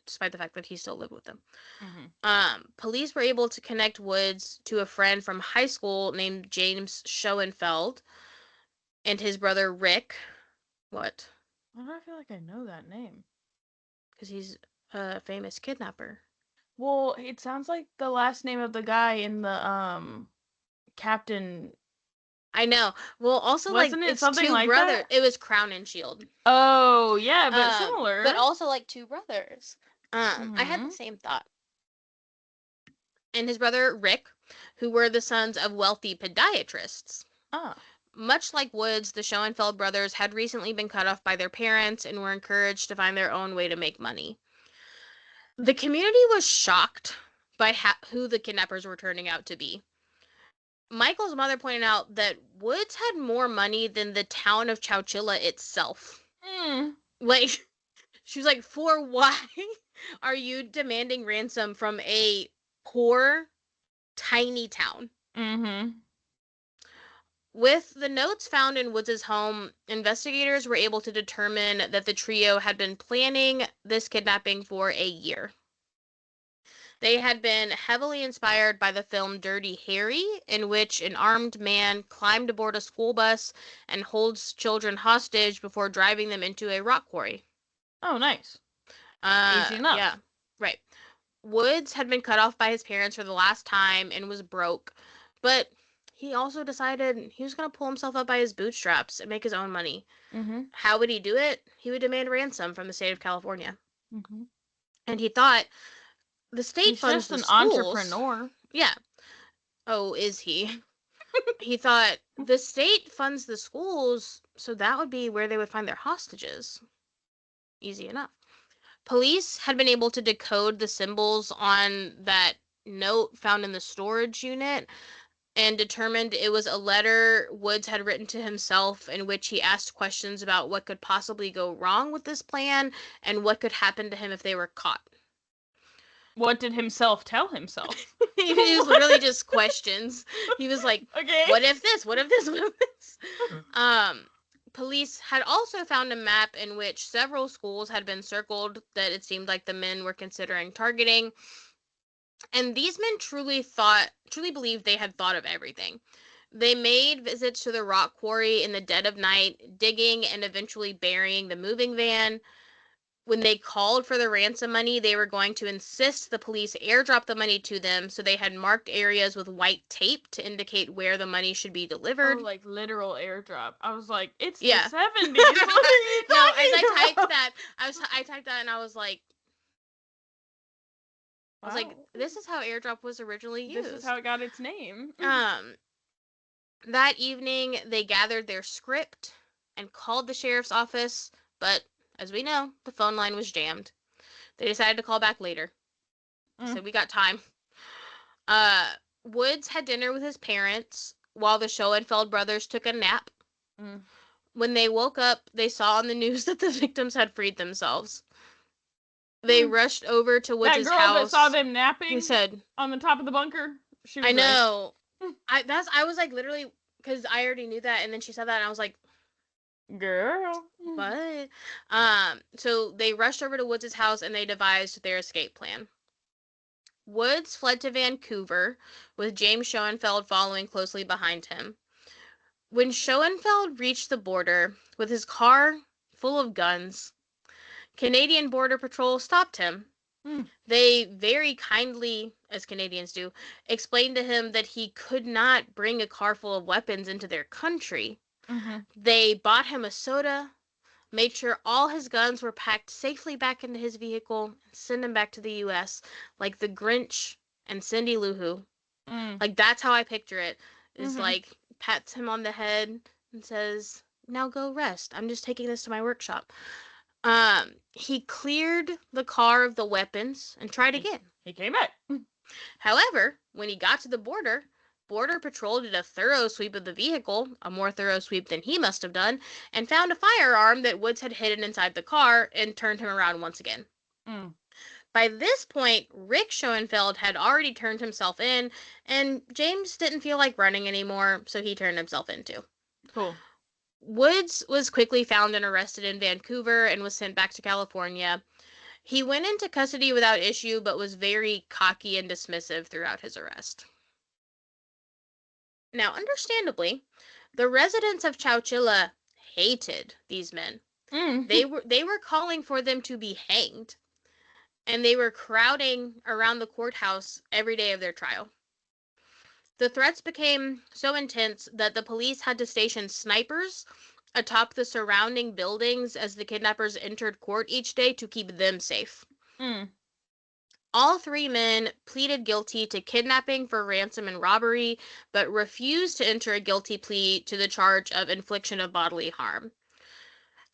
despite the fact that he still lived with them. Mm-hmm. Police were able to connect Woods to a friend from high school named James Schoenfeld and his brother Rick. What? Why do I feel like I know that name? Because he's a famous kidnapper. Well, it sounds like the last name of the guy in the Captain. I know. Well, also, like, Wasn't it it's something two like brothers. that? It was Crown and Shield. Oh, yeah, but similar. But also, like, two brothers. I had the Mm-hmm. same thought. And his brother Rick, who were the sons of wealthy podiatrists. Ah. Much like Woods, the Schoenfeld brothers had recently been cut off by their parents and were encouraged to find their own way to make money. The community was shocked by who the kidnappers were turning out to be. Michael's mother pointed out that Woods had more money than the town of Chowchilla itself. Like, she was like, for why are you demanding ransom from a poor, tiny town? Mm-hmm. With the notes found in Woods' home, investigators were able to determine that the trio had been planning this kidnapping for a year. They had been heavily inspired by the film Dirty Harry, in which an armed man climbed aboard a school bus and holds children hostage before driving them into a rock quarry. Oh, nice. Easy enough. Yeah, right. Woods had been cut off by his parents for the last time and was broke, but he also decided he was going to pull himself up by his bootstraps and make his own money. Mm-hmm. How would he do it? He would demand ransom from the state of California. Mm-hmm. And he thought, the state He's funds just the an schools. entrepreneur. Yeah. Oh, is he? He thought, the state funds the schools, so that would be where they would find their hostages. Easy enough. Police had been able to decode the symbols on that note found in the storage unit and determined it was a letter Woods had written to himself in which he asked questions about what could possibly go wrong with this plan and what could happen to him if they were caught. What did himself tell himself? It was literally just questions. He was like, okay. What if this? What if this? What if this? Police had also found a map in which several schools had been circled that it seemed like the men were considering targeting. And these men truly believed they had thought of everything. They made visits to the rock quarry in the dead of night, digging and eventually burying the moving van. When they called for the ransom money, they were going to insist the police airdrop the money to them, so they had marked areas with white tape to indicate where the money should be delivered. Oh, like literal airdrop. I was like, it's the 70s. What are you no, as talking I typed about? that, I typed that and I was like, this is how airdrop was originally used. This is how it got its name. That evening, they gathered their script and called the sheriff's office, but as we know, the phone line was jammed. They decided to call back later. So we got time. Woods had dinner with his parents while the Schoenfeld brothers took a nap. When they woke up, they saw on the news that the victims had freed themselves. They rushed over to Woods' house. That girl that saw them napping he said, on the top of the bunker, she was I know. I was like, literally, because I already knew that, and then she said that, and I was like, girl. what? So they rushed over to Woods' house, and they devised their escape plan. Woods fled to Vancouver, with James Schoenfeld following closely behind him. When Schoenfeld reached the border with his car full of guns, Canadian Border Patrol stopped him. They very kindly, as Canadians do, explained to him that he could not bring a car full of weapons into their country. They bought him a soda, made sure all his guns were packed safely back into his vehicle, and sent him back to the U.S. like the Grinch and Cindy Lou Who. Like, that's how I picture it. Is like, pats him on the head and says, now go rest. I'm just taking this to my workshop. He cleared the car of the weapons and tried again. He came back. However, when he got to the border, Border Patrol did a thorough sweep of the vehicle, a more thorough sweep than he must have done, and found a firearm that Woods had hidden inside the car and turned him around once again. By this point, Rick Schoenfeld had already turned himself in, and James didn't feel like running anymore, so he turned himself in too. Cool. Woods was quickly found and arrested in Vancouver and was sent back to California. He went into custody without issue, but was very cocky and dismissive throughout his arrest. Now, understandably, the residents of Chowchilla hated these men. They were calling for them to be hanged, and they were crowding around the courthouse every day of their trial. The threats became so intense that the police had to station snipers atop the surrounding buildings as the kidnappers entered court each day to keep them safe. All three men pleaded guilty to kidnapping for ransom and robbery, but refused to enter a guilty plea to the charge of infliction of bodily harm.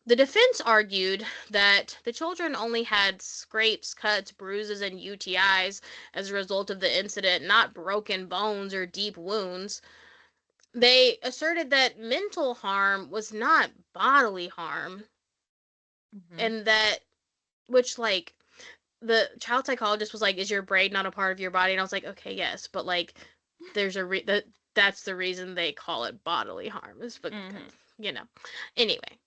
The defense argued that the children only had scrapes, cuts, bruises, and UTIs as a result of the incident, not broken bones or deep wounds. They asserted that mental harm was not bodily harm, and that, which, like, the child psychologist was like, is your brain not a part of your body? And I was like, okay, yes, but, like, there's that's the reason they call it bodily harm, is because, Anyway.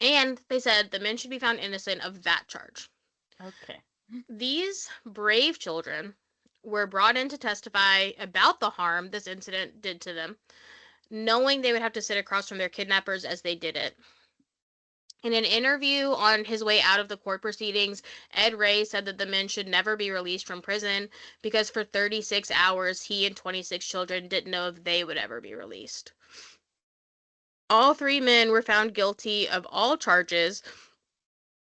And they said the men should be found innocent of that charge. Okay. These brave children were brought in to testify about the harm this incident did to them, knowing they would have to sit across from their kidnappers as they did it. In an interview on his way out of the court proceedings, Ed Ray said that the men should never be released from prison because for 36 hours he and 26 children didn't know if they would ever be released. All three men were found guilty of all charges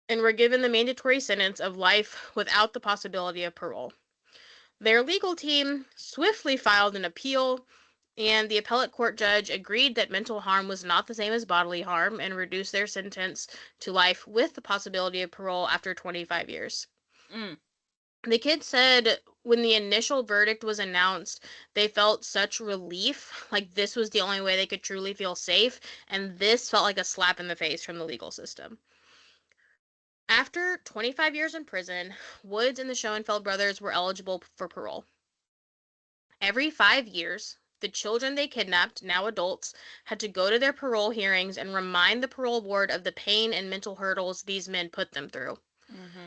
and were given the mandatory sentence of life without the possibility of parole. Their legal team swiftly filed an appeal, and the appellate court judge agreed that mental harm was not the same as bodily harm and reduced their sentence to life with the possibility of parole after 25 years. The kids said when the initial verdict was announced, they felt such relief, like this was the only way they could truly feel safe, and this felt like a slap in the face from the legal system. After 25 years in prison, Woods and the Schoenfeld brothers were eligible for parole. Every 5 years, the children they kidnapped, now adults, had to go to their parole hearings and remind the parole board of the pain and mental hurdles these men put them through.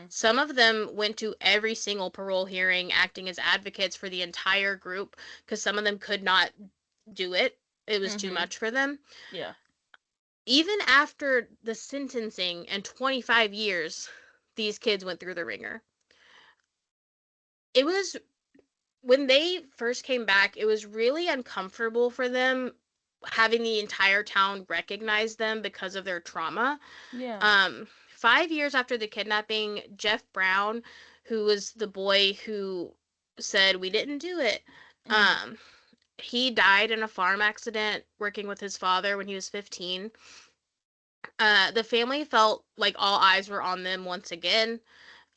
Some of them went to every single parole hearing, acting as advocates for the entire group, because some of them could not do it. It was too much for them. Yeah. Even after the sentencing and 25 years, these kids went through the ringer. It was, when they first came back, it was really uncomfortable for them having the entire town recognize them because of their trauma. Yeah. 5 years after the kidnapping, Jeff Brown, who was the boy who said we didn't do it, he died in a farm accident working with his father when he was 15. The family felt like all eyes were on them once again.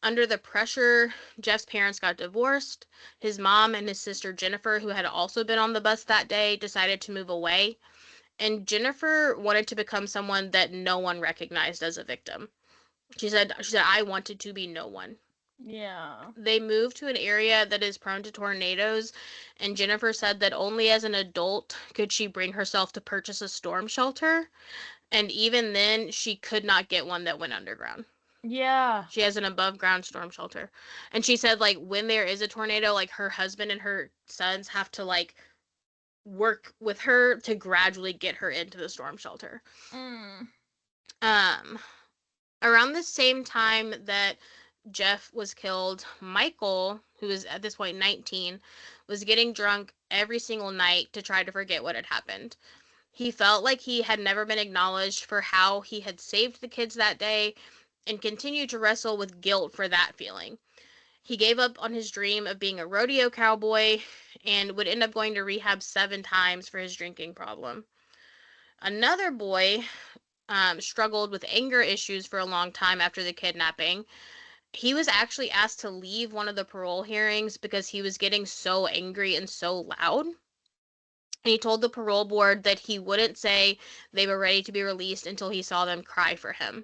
Under the pressure, Jeff's parents got divorced. His mom and his sister Jennifer, who had also been on the bus that day, decided to move away. And Jennifer wanted to become someone that no one recognized as a victim. She said, I wanted to be no one. Yeah. They moved to an area that is prone to tornadoes, and Jennifer said that only as an adult could she bring herself to purchase a storm shelter, and even then, she could not get one that went underground. Yeah. She has an above-ground storm shelter. And she said, like, when there is a tornado, like, her husband and her sons have to, like, work with her to gradually get her into the storm shelter. Around the same time that Jeff was killed, Michael, who was at this point 19, was getting drunk every single night to try to forget what had happened. He felt like he had never been acknowledged for how he had saved the kids that day and continued to wrestle with guilt for that feeling. He gave up on his dream of being a rodeo cowboy and would end up going to rehab 7 times for his drinking problem. Another boy struggled with anger issues for a long time after the kidnapping. He was actually asked to leave one of the parole hearings because he was getting so angry and so loud. And he told the parole board that he wouldn't say they were ready to be released until he saw them cry for him.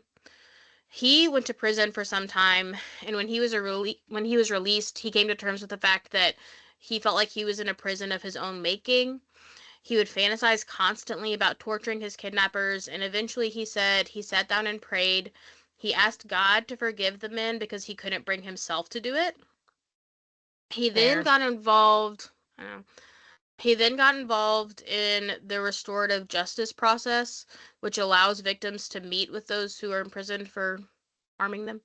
He went to prison for some time, and when he was released, he came to terms with the fact that he felt like he was in a prison of his own making. He would fantasize constantly about torturing his kidnappers, and eventually he said he sat down and prayed. He asked God to forgive the men because he couldn't bring himself to do it. He then Fair. got involved. I don't know, he then got involved in the restorative justice process, which allows victims to meet with those who are imprisoned for harming them.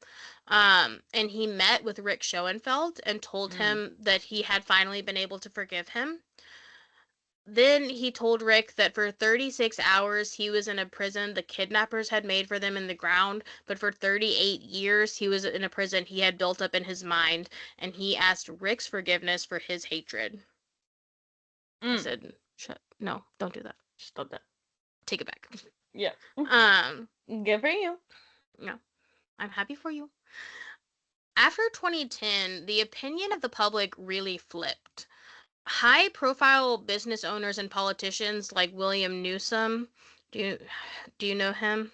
And he met with Rick Schoenfeld and told him that he had finally been able to forgive him. Then he told Rick that for 36 hours he was in a prison the kidnappers had made for them in the ground, but for 38 years he was in a prison he had built up in his mind, and he asked Rick's forgiveness for his hatred. I said, no, don't do that. Just don't that. Take it back. Yeah. Good for you. No, I'm happy for you. After 2010, the opinion of the public really flipped. High-profile business owners and politicians like William Newsom, do you know him?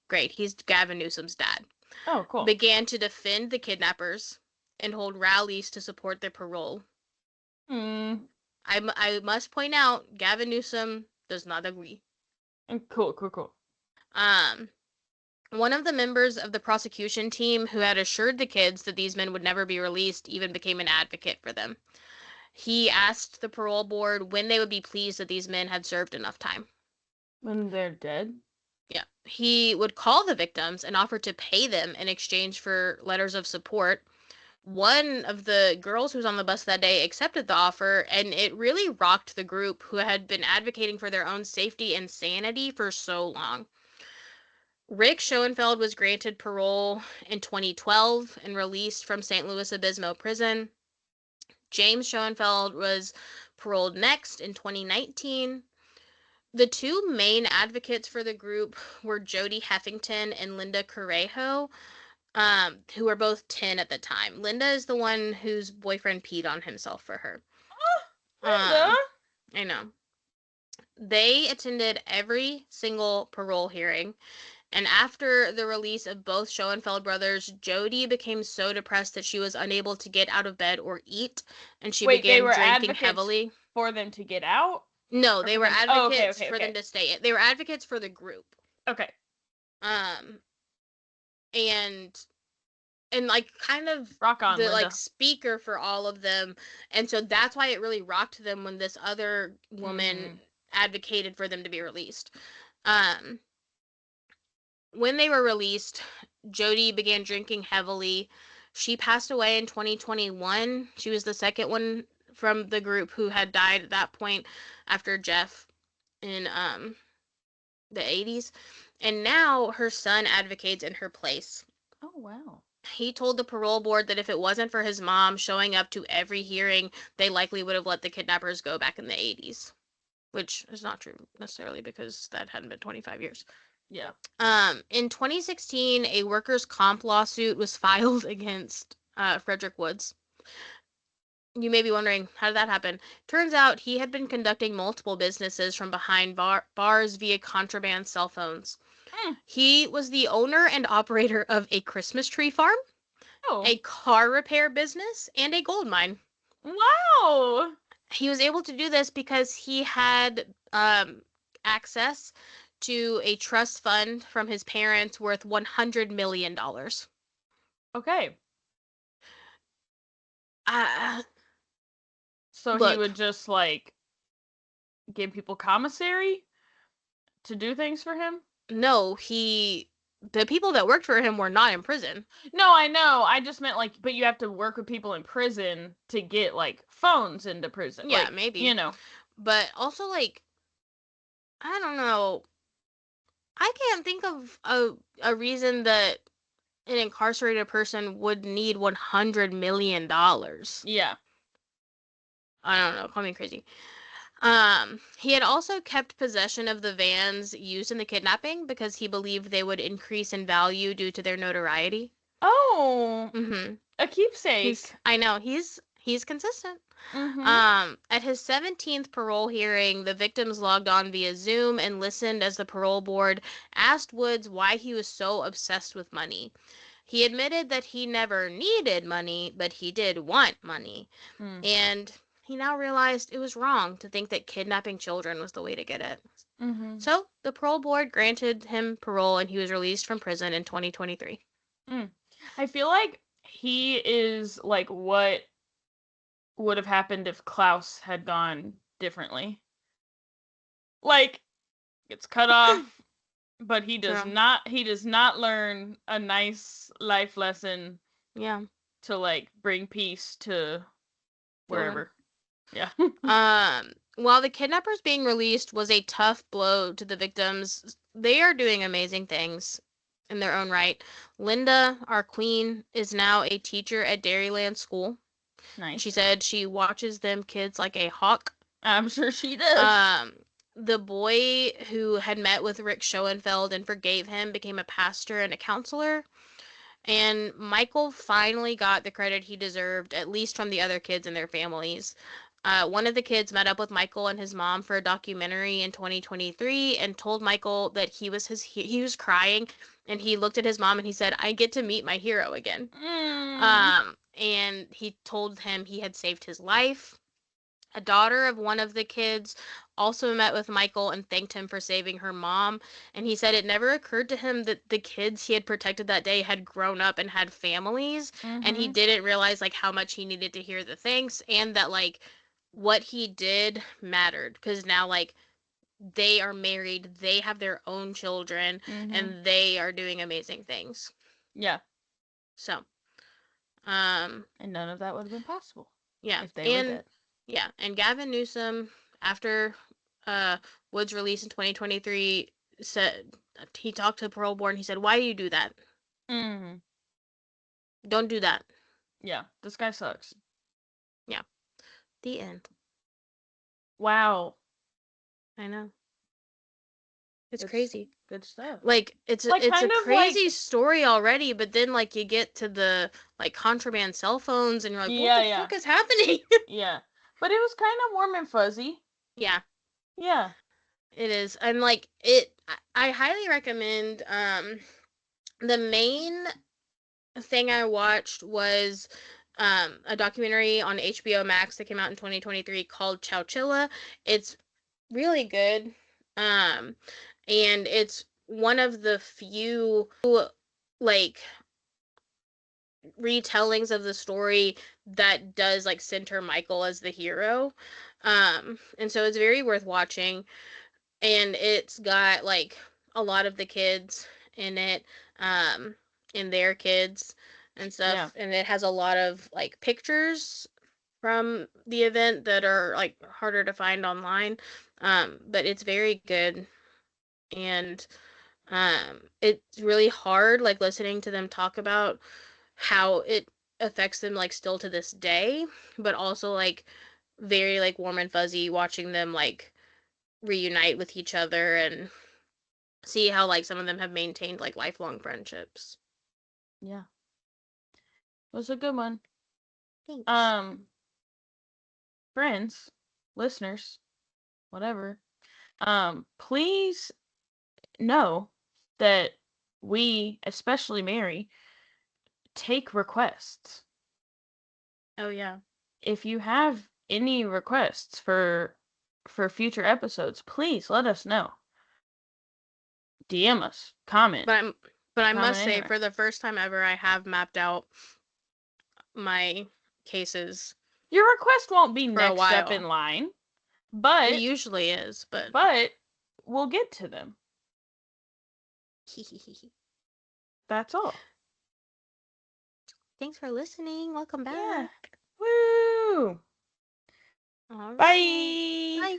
Great, he's Gavin Newsom's dad. Oh, cool. Began to defend the kidnappers and hold rallies to support their parole. I must point out, Gavin Newsom does not agree. Cool. One of the members of the prosecution team who had assured the kids that these men would never be released even became an advocate for them. He asked the parole board when they would be pleased that these men had served enough time. When they're dead? Yeah. He would call the victims and offer to pay them in exchange for letters of support. One of the girls who was on the bus that day accepted the offer, and it really rocked the group who had been advocating for their own safety and sanity for so long. Rick Schoenfeld was granted parole in 2012 and released from St. Louis Obispo Prison. James Schoenfeld was paroled next in 2019. The two main advocates for the group were Jody Heffington and Linda Correjo, who were both 10 at the time. Linda is the one whose boyfriend peed on himself for her. Linda? I know. They attended every single parole hearing, and after the release of both Schoenfeld brothers, Jody became so depressed that she was unable to get out of bed or eat, and she began drinking heavily. For them to get out? No, they were advocates for them to stay. They were advocates for the group. Okay. And like kind of rock on, the Linda. like speaker for all of them, and so that's why it really rocked them when this other woman advocated for them to be released. When they were released, Jody began drinking heavily. She passed away in 2021. She was the second one from the group who had died at that point after Jeff in the 80s. And now her son advocates in her place. Oh, wow. He told the parole board that if it wasn't for his mom showing up to every hearing, they likely would have let the kidnappers go back in the 80s. Which is not true necessarily because that hadn't been 25 years. Yeah. In 2016, a workers' comp lawsuit was filed against Frederick Woods. You may be wondering, how did that happen? Turns out he had been conducting multiple businesses from behind bars via contraband cell phones. He was the owner and operator of a Christmas tree farm, a car repair business, and a gold mine. Wow! He was able to do this because he had access to a trust fund from his parents worth $100 million. Okay. So look, he would just, like, give people commissary to do things for him? No, the people that worked for him were not in prison. No, I know. I just meant, like, but you have to work with people in prison to get, like, phones into prison. Yeah, like, maybe. You know. But also, like, I don't know. I can't think of a reason that an incarcerated person would need $100 million. Yeah. I don't know. Call me crazy. He had also kept possession of the vans used in the kidnapping because he believed they would increase in value due to their notoriety. Oh. Mm-hmm. A keepsake. I know. He's He's consistent. Mm-hmm. At his 17th parole hearing, the victims logged on via Zoom and listened as the parole board asked Woods why he was so obsessed with money. He admitted that he never needed money, but he did want money. Mm. And he now realized it was wrong to think that kidnapping children was the way to get it. Mm-hmm. So the parole board granted him parole and he was released from prison in 2023. Mm. I feel like he is like what would have happened if Klaus had gone differently. Like, it's cut off, but True. he does not learn a nice life lesson Yeah. to like bring peace to Children. wherever. Yeah. While the kidnappers being released was a tough blow to the victims, they are doing amazing things in their own right. Linda, our queen, is now a teacher at Dairyland School. And she Nice. said she watches them kids like a hawk. I'm sure she does. Um, the boy who had met with Rick Schoenfeld and forgave him became a pastor and a counselor. And Michael finally got the credit he deserved, at least from the other kids and their families. One of the kids met up with Michael and his mom for a documentary in 2023 and told Michael that he was crying, and he looked at his mom and he said, "I get to meet my hero again." Mm. And he told him he had saved his life. A daughter of one of the kids also met with Michael and thanked him for saving her mom. And he said it never occurred to him that the kids he had protected that day had grown up and had families. And he Mm-hmm. didn't realize like how much he needed to hear the thanks and that like what he did mattered. Because now like they are married, they have their own children, Mm-hmm. and they are doing amazing things. Yeah. So, um, And none of that would have been possible yeah. if they were And dead. yeah, and Gavin Newsom, after uh, Wood's release in 2023, said he talked to the parole board and he said, "Why do you do that? Mm-hmm. Don't do that." Yeah. This guy sucks. Yeah, the end. Wow. I know, it's It's crazy. good stuff. Like It's like it's a kind of like crazy story already, but then like you get to the like contraband cell phones and you're like, "What yeah, the yeah. fuck is happening?" Yeah. But it was kind of warm and fuzzy. Yeah, Yeah. it is. And like it, I highly recommend. The main thing I watched was a documentary on HBO Max that came out in 2023 called Chowchilla. It's really good. Um, and it's one of the few like retellings of the story that does like center Michael as the hero. And so it's very worth watching, and it's got like a lot of the kids in it, um, and their kids and Yeah. stuff, and it has a lot of like pictures from the event that are like harder to find online. But it's very good, and it's really hard like listening to them talk about how it affects them like still to this day, but also like very like warm and fuzzy watching them like reunite with each other and see how like some of them have maintained like lifelong friendships. Yeah. It was a good one. Thanks. Um, friends, listeners, whatever. Please know that we, especially Mary, take requests. Oh yeah. If you have any requests for future episodes, please let us know. DM us, comment, But I'm but I comment must say anywhere. for the first time ever I have mapped out my cases Your request won't be for a next up in while. line, It but usually is, but but we'll get to them. That's all. thanks for listening. Welcome Yeah. back. Woo! All right. Bye. Bye.